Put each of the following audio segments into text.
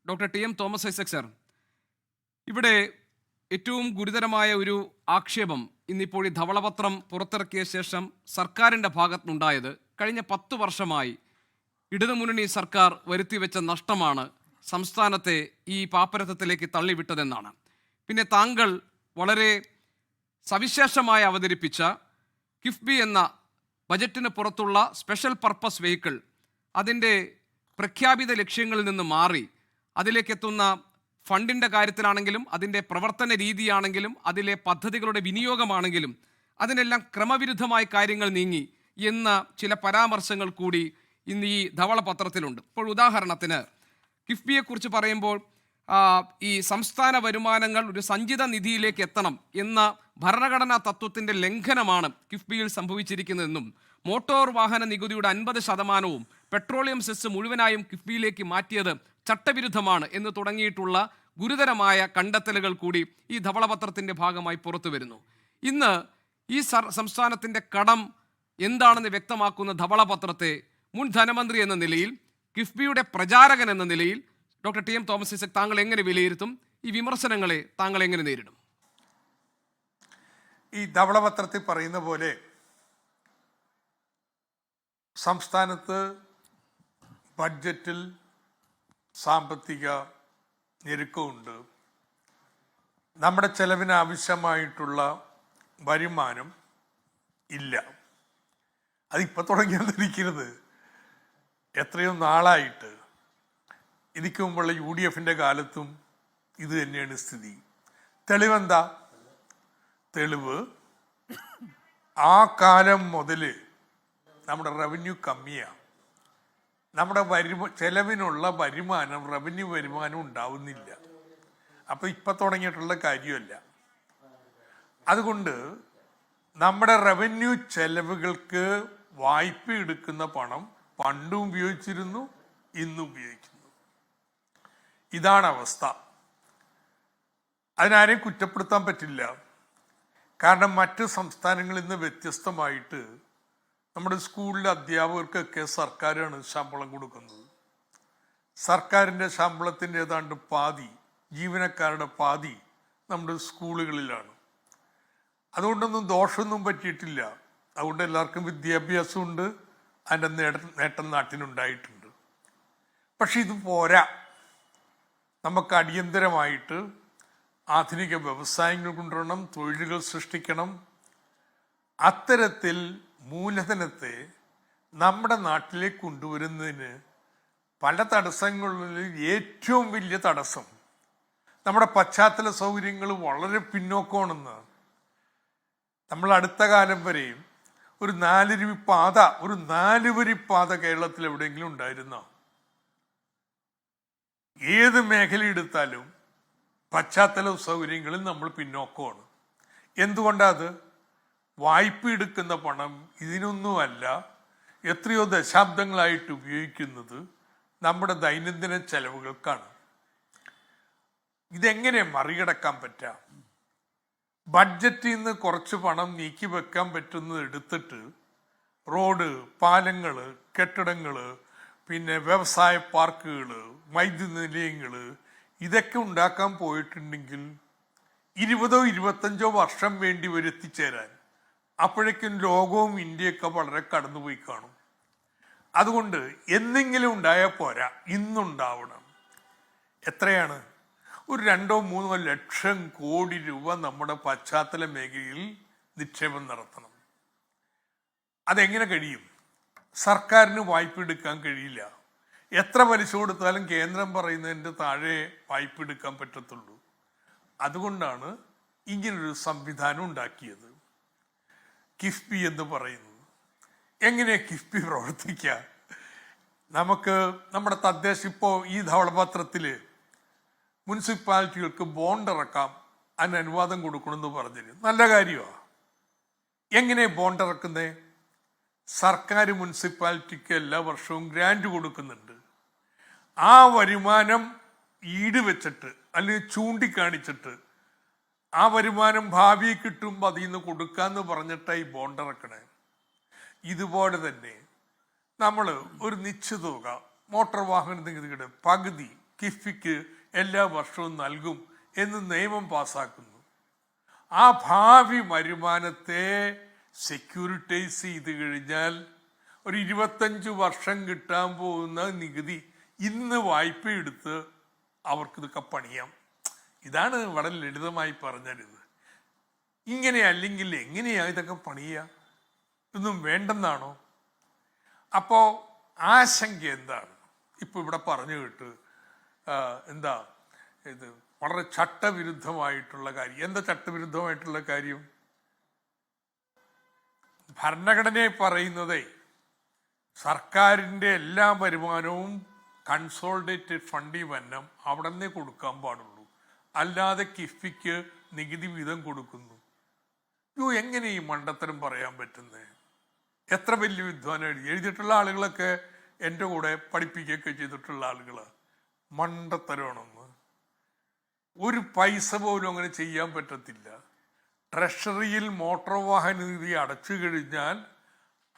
Doctor T M Thomas Isaac sir, ഇവിടെ ഏറ്റവും ഗുരുതരമായ ഒരു ആക്ഷേപം ഇന്നിപ്പോൾ ഈ ധവളപത്രം പുറത്തിറക്കിയ ശേഷം സർക്കാരിൻ്റെ ഭാഗത്തുനിന്നുണ്ടായത് കഴിഞ്ഞ 10 വർഷമായി ഇടതുമുന്നണി സർക്കാർ വരുത്തിവെച്ച നഷ്ടമാണ് സംസ്ഥാനത്തെ ഈ പാപ്പരത്വത്തിലേക്ക് തള്ളിവിട്ടതെന്നാണ്. പിന്നെ താങ്കൾ വളരെ സവിശേഷമായി അവതരിപ്പിച്ച കിഫ്ബി എന്ന ബജറ്റിന് പുറത്തുള്ള സ്പെഷ്യൽ പർപ്പസ് വെഹിക്കിൾ, അതിൻ്റെ പ്രഖ്യാപിത ലക്ഷ്യങ്ങളിൽ നിന്ന് മാറി അതിലേക്കെത്തുന്ന ഫണ്ടിൻ്റെ കാര്യത്തിലാണെങ്കിലും അതിൻ്റെ പ്രവർത്തന രീതിയാണെങ്കിലും അതിലെ പദ്ധതികളുടെ വിനിയോഗമാണെങ്കിലും അതിനെല്ലാം ക്രമവിരുദ്ധമായി കാര്യങ്ങൾ നീങ്ങി എന്ന ചില പരാമർശങ്ങൾ കൂടി ഇന്ന് ഈ ധവളപത്രത്തിലുണ്ട്. ഇപ്പോൾ ഉദാഹരണത്തിന് കിഫ്ബിയെക്കുറിച്ച് പറയുമ്പോൾ ഈ സംസ്ഥാന വരുമാനങ്ങൾ ഒരു സഞ്ചിത നിധിയിലേക്ക് എത്തണം എന്ന ഭരണഘടനാ തത്വത്തിൻ്റെ ലംഘനമാണ് കിഫ്ബിയിൽ സംഭവിച്ചിരിക്കുന്നതെന്നും മോട്ടോർ വാഹന നികുതിയുടെ 50% പെട്രോളിയം സെസ് മുഴുവനായും കിഫ്ബിയിലേക്ക് മാറ്റിയത് ചട്ടവിരുദ്ധമാണ് എന്ന് തുടങ്ങിയിട്ടുള്ള ഗുരുതരമായ കണ്ടെത്തലുകൾ കൂടി ഈ ധവളപത്രത്തിൻ്റെ ഭാഗമായി പുറത്തു വരുന്നു. ഇന്ന് ഈ സംസ്ഥാനത്തിൻ്റെ കടം എന്താണെന്ന് വ്യക്തമാക്കുന്ന ധവളപത്രത്തെ മുൻ ധനമന്ത്രി എന്ന നിലയിൽ, കിഫ്ബിയുടെ പ്രചാരകൻ എന്ന നിലയിൽ doctor T M Thomas Isaac താങ്കൾ എങ്ങനെ വിലയിരുത്തും? ഈ വിമർശനങ്ങളെ താങ്കൾ എങ്ങനെ നേരിടും? ഈ ധവളപത്രത്തിൽ പറയുന്ന പോലെ സംസ്ഥാനത്ത് ബഡ്ജറ്റിൽ സാമ്പത്തിക ഞെരുക്കമുണ്ട്. നമ്മുടെ ചെലവിന് ആവശ്യമായിട്ടുള്ള വരുമാനം ഇല്ല. അതിപ്പോൾ തുടങ്ങിയെന്നിരിക്കരുത്, എത്രയോ നാളായിട്ട്. ഇതിക്ക് മുമ്പുള്ള UDFന്റെ കാലത്തും ഇത് തന്നെയാണ് സ്ഥിതി. തെളിവെന്താ? തെളിവ് ആ കാലം മുതൽ നമ്മുടെ റവന്യൂ കമ്മിയാണ്. നമ്മുടെ ചെലവിനുള്ള വരുമാനം, റവന്യൂ വരുമാനം ഉണ്ടാവുന്നില്ല. അപ്പോൾ ഇപ്പം തുടങ്ങിയിട്ടുള്ള കാര്യമല്ല. അതുകൊണ്ട് നമ്മുടെ റവന്യൂ ചെലവുകൾക്ക് വായ്പ എടുക്കുന്ന പണം പണ്ടും ഉപയോഗിച്ചിരുന്നു, ഇന്നും ഉപയോഗിക്കുന്നു. ഇതാണ് അവസ്ഥ. അതിനാരെയും കുറ്റപ്പെടുത്താൻ പറ്റില്ല. കാരണം മറ്റ് സംസ്ഥാനങ്ങളിൽ നിന്ന് വ്യത്യസ്തമായിട്ട് നമ്മുടെ സ്കൂളിലെ അധ്യാപകർക്കൊക്കെ സർക്കാരാണ് ശമ്പളം കൊടുക്കുന്നത്. സർക്കാരിൻ്റെ ശമ്പളത്തിൻ്റെ ഏതാണ്ട് പാതി, ജീവനക്കാരുടെ പാതി നമ്മുടെ സ്കൂളുകളിലാണ്. അതുകൊണ്ടൊന്നും ദോഷമൊന്നും പറ്റിയിട്ടില്ല. അതുകൊണ്ട് എല്ലാവർക്കും വിദ്യാഭ്യാസമുണ്ട്, അതിൻ്റെ നേട്ടം നാട്ടിനുണ്ടായിട്ടുണ്ട്. പക്ഷെ ഇത് പോരാ. നമുക്ക് അടിയന്തരമായിട്ട് ആധുനിക വ്യവസായങ്ങൾ കൊണ്ടുവരണം, തൊഴിലുകൾ സൃഷ്ടിക്കണം. അത്തരത്തിൽ മൂലധനത്തെ നമ്മുടെ നാട്ടിലേക്ക് കൊണ്ടുവരുന്നതിന് പല തടസ്സങ്ങളിൽ ഏറ്റവും വലിയ തടസ്സം നമ്മുടെ പശ്ചാത്തല സൗകര്യങ്ങൾ വളരെ പിന്നോക്കമാണെന്ന്. നമ്മൾ അടുത്ത കാലം വരെയും ഒരു 4 വരി പാത കേരളത്തിൽ എവിടെയെങ്കിലും ഉണ്ടായിരുന്നോ? ഏത് മേഖല എടുത്താലും പശ്ചാത്തല സൗകര്യങ്ങളിൽ നമ്മൾ പിന്നോക്കമാണ്. എന്തുകൊണ്ടാത്? വായ്പ എടുക്കുന്ന പണം ഇതിനൊന്നുമല്ല, എത്രയോ ദശാബ്ദങ്ങളായിട്ട് ഉപയോഗിക്കുന്നത് നമ്മുടെ ദൈനംദിന ചെലവുകൾക്കാണ്. ഇതെങ്ങനെ മറികടക്കാൻ പറ്റാം? ബഡ്ജറ്റിൽ നിന്ന് കുറച്ച് പണം നീക്കി വെക്കാൻ പറ്റുന്നത് എടുത്തിട്ട് റോഡ്, പാലങ്ങൾ, കെട്ടിടങ്ങൾ, പിന്നെ വ്യവസായ പാർക്കുകൾ, വൈദ്യുതി നിലയങ്ങൾ, ഇതൊക്കെ ഉണ്ടാക്കാൻ പോയിട്ടുണ്ടെങ്കിൽ 20-25 വർഷം വേണ്ടി വരും എത്തിച്ചേരാൻ. അപ്പോഴേക്കും ലോകവും ഇന്ത്യയൊക്കെ വളരെ കടന്നുപോയി കാണും. അതുകൊണ്ട് എന്തെങ്കിലും ഉണ്ടായാൽ പോരാ, ഇന്നുണ്ടാവണം. എത്രയാണ്? ഒരു 2-3 ലക്ഷം കോടി രൂപ നമ്മുടെ പശ്ചാത്തല മേഖലയിൽ നിക്ഷേപം നടത്തണം. അതെങ്ങനെ കഴിയും? സർക്കാരിന് വായ്പ എടുക്കാൻ കഴിയില്ല. എത്ര പലിശ കൊടുത്താലും കേന്ദ്രം പറയുന്നതിൻ്റെ താഴെ വായ്പ എടുക്കാൻ പറ്റത്തുള്ളൂ. അതുകൊണ്ടാണ് ഇങ്ങനൊരു സംവിധാനം ഉണ്ടാക്കിയത്, കിഫ്ബി എന്ന് പറയുന്നത്. എങ്ങനെയാ കിഫ്ബി പ്രവർത്തിക്കുക? നമുക്ക് നമ്മുടെ ഇപ്പോൾ ഈ ധവളപത്രത്തിൽ മുനിസിപ്പാലിറ്റികൾക്ക് ബോണ്ട് ഇറക്കാം, അതിന് അനുവാദം കൊടുക്കണമെന്ന് പറഞ്ഞിരുന്നു. നല്ല കാര്യമാണ്. എങ്ങനെ ബോണ്ട് ഇറക്കുന്നേ? സർക്കാർ മുനിസിപ്പാലിറ്റിക്ക് എല്ലാ വർഷവും ഗ്രാൻഡ് കൊടുക്കുന്നുണ്ട്. ആ വരുമാനം ഈട് വെച്ചിട്ട് അല്ലെങ്കിൽ ചൂണ്ടിക്കാണിച്ചിട്ട് ആ വരുമാനം ഭാവിയിൽ കിട്ടുമ്പോൾ അതിൽ നിന്ന് കൊടുക്കാന്ന് പറഞ്ഞിട്ടായി ബോണ്ട് ഇറക്കണേ. ഇതുപോലെ തന്നെ നമ്മൾ ഒരു നിശ്ചിത തുക മോട്ടോർ വാഹന നികുതിയുടെ പകുതി കിഫ്ബിക്ക് എല്ലാ വർഷവും നൽകും എന്ന് നിയമം പാസ്സാക്കുന്നു. ആ ഭാവി വരുമാനത്തെ സെക്യൂരിറ്റൈസ് ചെയ്ത് കഴിഞ്ഞാൽ ഒരു 25 വർഷം കിട്ടാൻ പോകുന്ന നികുതി ഇന്ന് വായ്പ എടുത്ത് അവർക്കിതൊക്കെ പണിയാം. ഇതാണ് വളരെ ലളിതമായി പറഞ്ഞത്. ഇങ്ങനെ അല്ലെങ്കിൽ എങ്ങനെയാ ഇതൊക്കെ പണിയുക? ഇതൊന്നും വേണ്ടെന്നാണോ? അപ്പോൾ ആശങ്ക എന്താണ്? ഇപ്പൊ ഇവിടെ പറഞ്ഞു കേട്ട് എന്താ ഇത് വളരെ ചട്ടവിരുദ്ധമായിട്ടുള്ള കാര്യം. എന്താ ചട്ടവിരുദ്ധമായിട്ടുള്ള കാര്യം? ഭരണഘടനയെ പറയുന്നതേ സർക്കാരിൻ്റെ എല്ലാ വരുമാനവും കൺസോളിഡേറ്റഡ് ഫണ്ടിൽ വന്നം അവിടെ നിന്നേ കൊടുക്കാൻ പാടുള്ളൂ, അല്ലാതെ കിഫ്ബിക്ക് നികുതി വീതം കൊടുക്കുന്നു. എങ്ങനെ ഈ മണ്ടത്തരം പറയാൻ പറ്റുന്നത്? എത്ര വലിയ വിദ്വാനം എഴുതിയിട്ടുള്ള ആളുകളൊക്കെ എൻ്റെ കൂടെ പഠിപ്പിക്കുകയൊക്കെ ചെയ്തിട്ടുള്ള ആളുകൾ മണ്ടത്തരമാണെന്ന്. ഒരു പൈസ പോലും അങ്ങനെ ചെയ്യാൻ പറ്റത്തില്ല. ട്രഷറിയിൽ മോട്ടോർ വാഹന നികുതി അടച്ചു കഴിഞ്ഞാൽ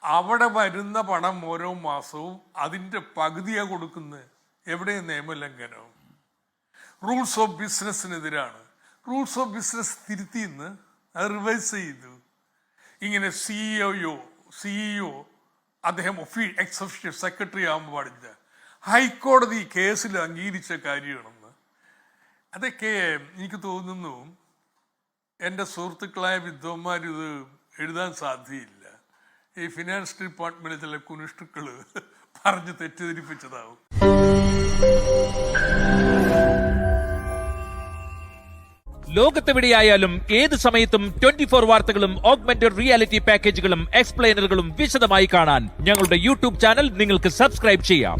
അവിടെ വരുന്ന പണം ഓരോ മാസവും അതിൻ്റെ പകുതിയാണ് കൊടുക്കുന്നത്. എവിടെ നിയമലംഘനം? റൂൾസ് ഓഫ് ബിസിനസ്സിനെതിരാണ്. റൂൾസ് ഓഫ് ബിസിനസ് തിരുത്തിന്ന് അത് റിവൈസ് ചെയ്തു. ഇങ്ങനെ സിഇഒ അദ്ദേഹം എക്സ് ഒഫീഷ്യൽ സെക്രട്ടറി ആകുമ്പോൾ പാടില്ല. ഹൈക്കോടതി കേസിൽ അംഗീകരിച്ച കാര്യമാണെന്ന്. അതൊക്കെ എനിക്ക് തോന്നുന്നു എൻ്റെ സുഹൃത്തുക്കളായ വിദ്വാന്മാർ ഇത് എഴുതാൻ സാധ്യതയില്ല. ഈ ഫിനാൻസ് ഡിപ്പാർട്ട്മെന്റിലെ ചില കുനിഷ്ടുക്കള് പറഞ്ഞ് തെറ്റിദ്ധരിപ്പിച്ചതാവും. ലോകത്തെവിടെയായാലും ഏത് സമയത്തും 24 വാർത്തകളും ഓഗ്മെന്റഡ് റിയാലിറ്റി പാക്കേജുകളും എക്സ്പ്ലെയിനറുകളും വിശദമായി കാണാൻ ഞങ്ങളുടെ യൂട്യൂബ് ചാനൽ നിങ്ങൾക്ക് സബ്സ്ക്രൈബ് ചെയ്യാം.